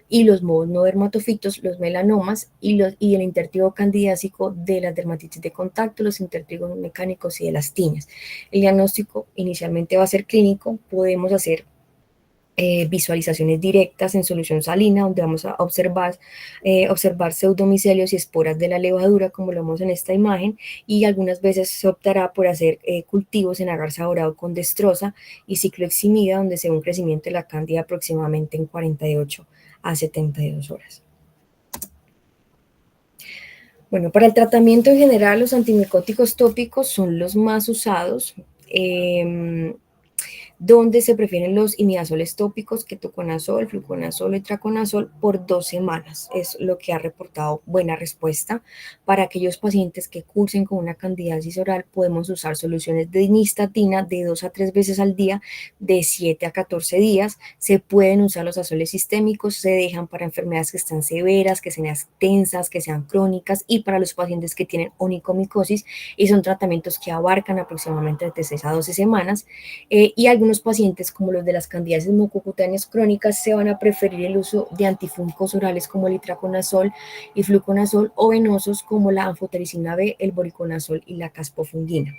y los mohos no dermatofitos, los melanomas y el intertigo candidiásico de las dermatitis de contacto, los intertigos mecánicos y de las tiñas. El diagnóstico inicialmente va a ser clínico, podemos hacer visualizaciones directas en solución salina, donde vamos a observar pseudomicelios y esporas de la levadura, como lo vemos en esta imagen, y algunas veces se optará por hacer cultivos en agar saborado con destroza y cicloheximida, donde se ve un crecimiento de la cándida aproximadamente en 48 a 72 horas. Bueno, para el tratamiento en general, los antimicóticos tópicos son los más usados. Donde se prefieren los imidazoles tópicos, ketoconazol, fluconazol y traconazol por 2 semanas. Es lo que ha reportado buena respuesta. Para aquellos pacientes que cursen con una candidiasis oral, podemos usar soluciones de nistatina de 2 a 3 veces al día, de 7 a 14 días. Se pueden usar los azoles sistémicos, se dejan para enfermedades que están severas, que sean extensas, que sean crónicas, y para los pacientes que tienen onicomicosis, y son tratamientos que abarcan aproximadamente de 6 a 12 semanas. Y algunos pacientes, como los de las candidiasis mucocutáneas crónicas, se van a preferir el uso de antifúngicos orales como el itraconazol y fluconazol, o venosos como la anfotericina B, el voriconazol y la caspofungina.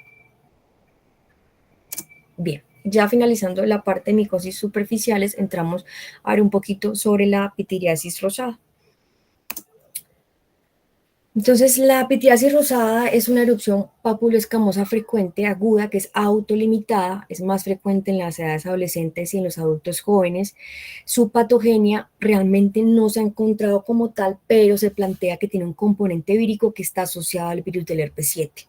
Bien, ya finalizando la parte de micosis superficiales, entramos a ver un poquito sobre la pitiriasis rosada. Entonces, la pitiasis rosada es una erupción papuloescamosa frecuente, aguda, que es autolimitada, es más frecuente en las edades adolescentes y en los adultos jóvenes. Su patogenia realmente no se ha encontrado como tal, pero se plantea que tiene un componente vírico que está asociado al virus del herpes 7.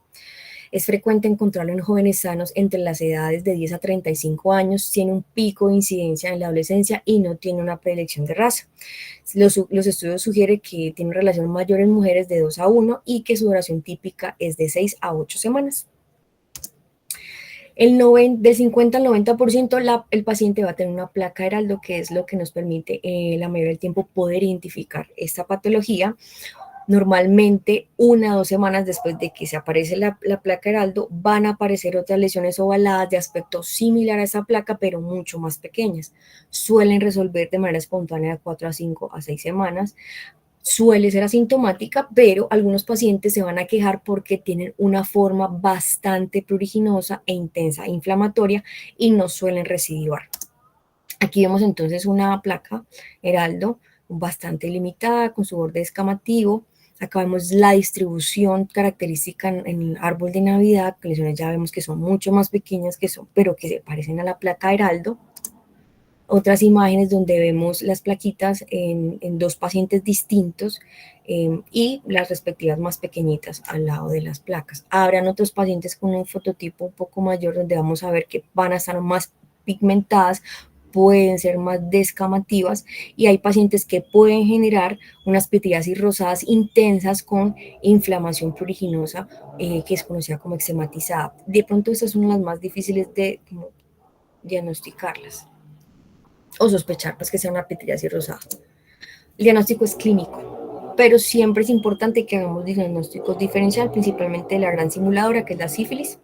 Es frecuente encontrarlo en jóvenes sanos entre las edades de 10 a 35 años, tiene un pico de incidencia en la adolescencia y no tiene una predilección de raza. Los estudios sugieren que tiene una relación mayor en mujeres de 2 a 1 y que su duración típica es de 6 a 8 semanas. Del 50 al 90% el paciente va a tener una placa Heraldo, que es lo que nos permite la mayoría del tiempo poder identificar esta patología. Normalmente 1 a 2 semanas después de que se aparece la placa Heraldo, van a aparecer otras lesiones ovaladas de aspecto similar a esa placa, pero mucho más pequeñas. Suelen resolver de manera espontánea de 4 a 5 a 6 semanas. Suele ser asintomática, pero algunos pacientes se van a quejar porque tienen una forma bastante pruriginosa e intensa inflamatoria y no suelen recidivar. Aquí vemos entonces una placa Heraldo bastante limitada con su borde escamativo. Acá vemos la distribución característica en el árbol de Navidad, que lesiones ya vemos que son mucho más pequeñas que son, pero que se parecen a la placa Heraldo. Otras imágenes donde vemos las plaquitas en 2 pacientes distintos y las respectivas más pequeñitas al lado de las placas. Habrán otros pacientes con un fototipo un poco mayor donde vamos a ver que van a estar más pigmentadas, pueden ser más descamativas, y hay pacientes que pueden generar unas pitiriasis rosadas intensas con inflamación pruriginosa que es conocida como eczematizada. De pronto estas son las más difíciles de diagnosticarlas o sospechar pues, que sea una pitiriasis rosada. El diagnóstico es clínico, pero siempre es importante que hagamos diagnósticos diferencial, principalmente de la gran simuladora, que es la sífilis,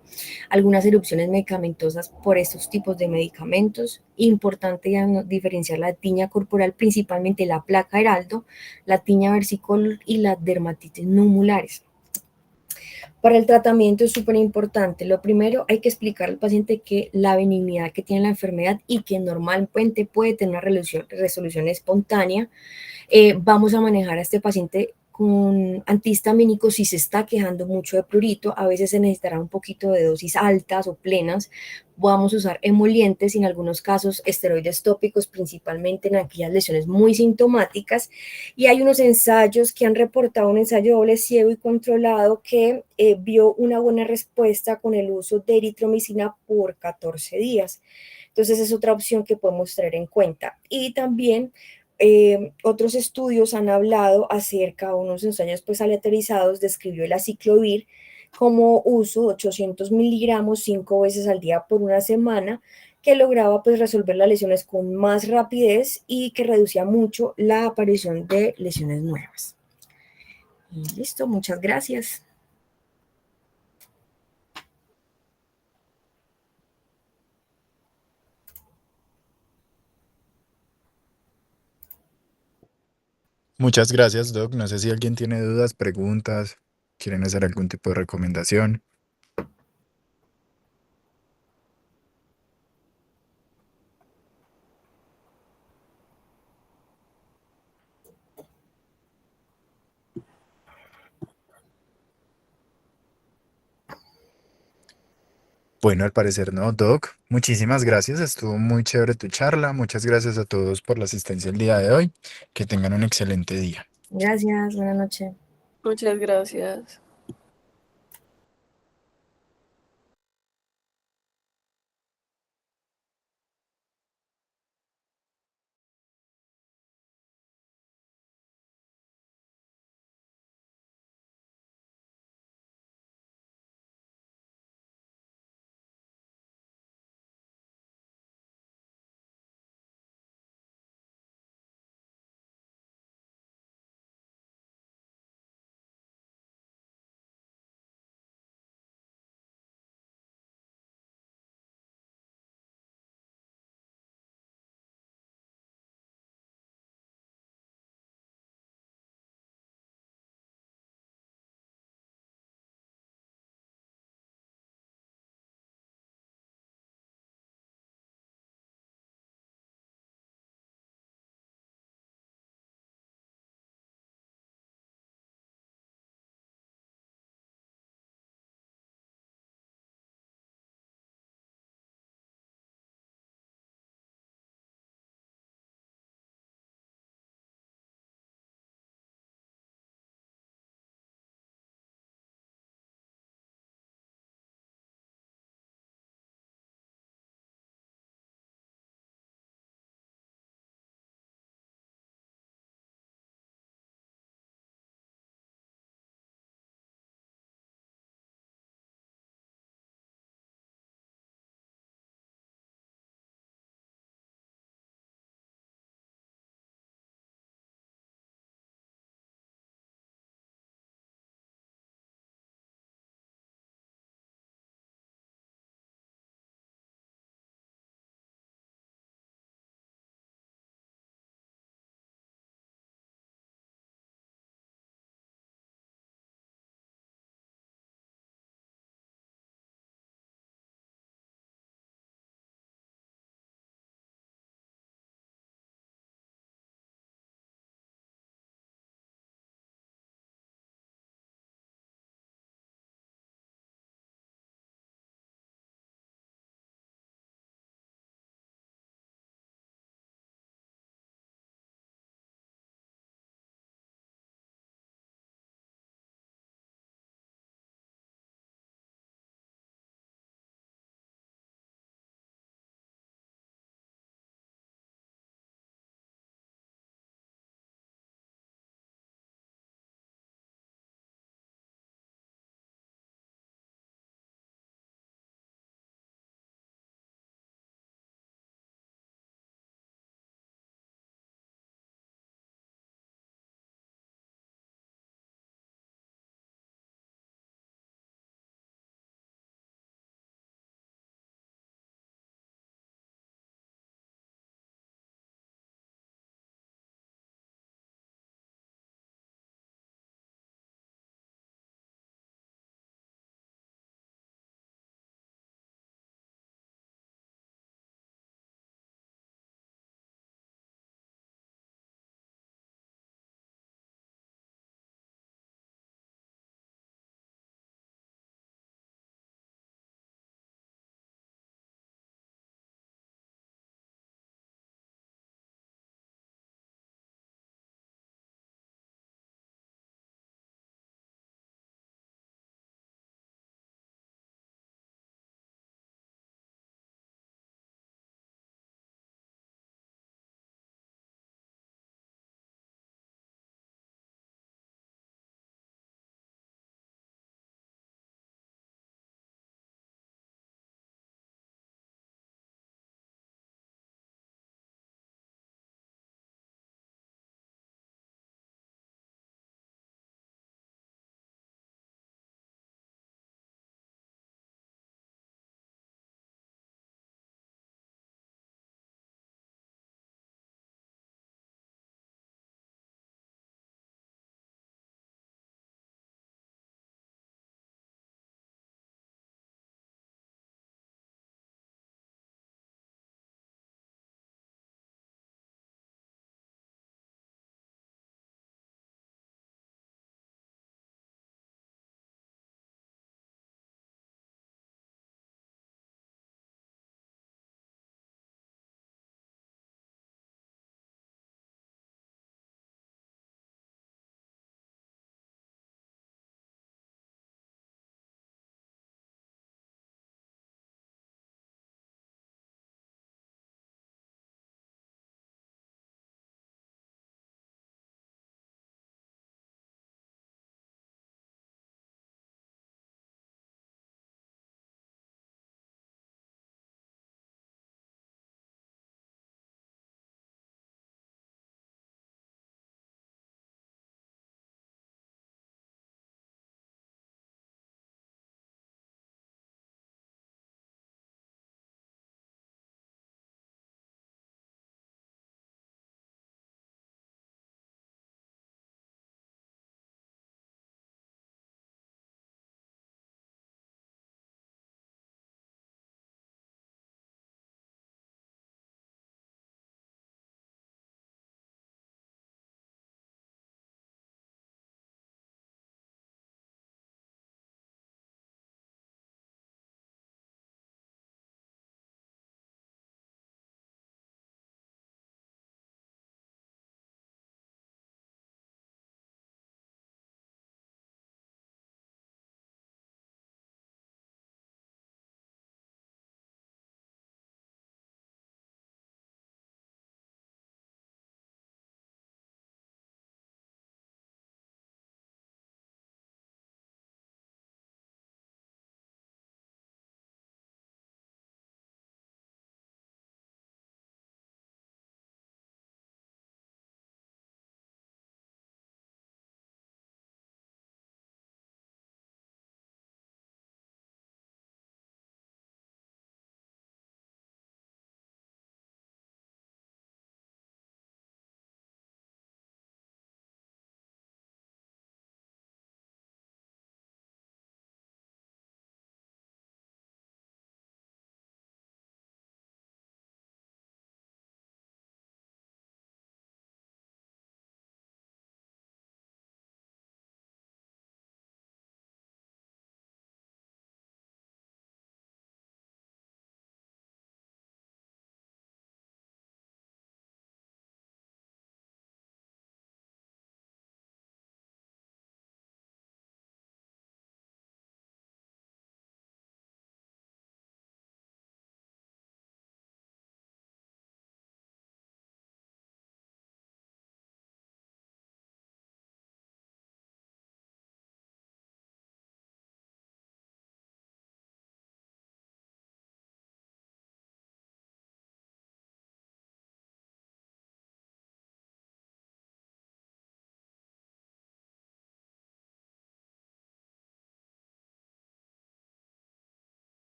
algunas erupciones medicamentosas por estos tipos de medicamentos. Importante diferenciar la tiña corporal, principalmente la placa Heraldo, la tiña versicolor y las dermatitis numulares. Para el tratamiento es súper importante. Lo primero, hay que explicar al paciente que la benignidad que tiene la enfermedad y que normalmente puede tener una resolución espontánea. Vamos a manejar a este paciente con antihistamínicos si se está quejando mucho de prurito. A veces se necesitará un poquito de dosis altas o plenas. Vamos a usar emolientes y en algunos casos esteroides tópicos, principalmente en aquellas lesiones muy sintomáticas. Y hay unos ensayos que han reportado, un ensayo doble ciego y controlado que vio una buena respuesta con el uso de eritromicina por 14 días. Entonces es otra opción que podemos tener en cuenta. Y también otros estudios han hablado acerca, unos ensayos pues aleatorizados, describió el aciclovir como uso 800 miligramos 5 veces al día por una semana, que lograba pues resolver las lesiones con más rapidez y que reducía mucho la aparición de lesiones nuevas. Y listo, muchas gracias. Muchas gracias, Doc. No sé si alguien tiene dudas, preguntas, quieren hacer algún tipo de recomendación. Bueno, al parecer no, Doc. Muchísimas gracias. Estuvo muy chévere tu charla. Muchas gracias a todos por la asistencia el día de hoy. Que tengan un excelente día. Gracias, buenas noches. Muchas gracias.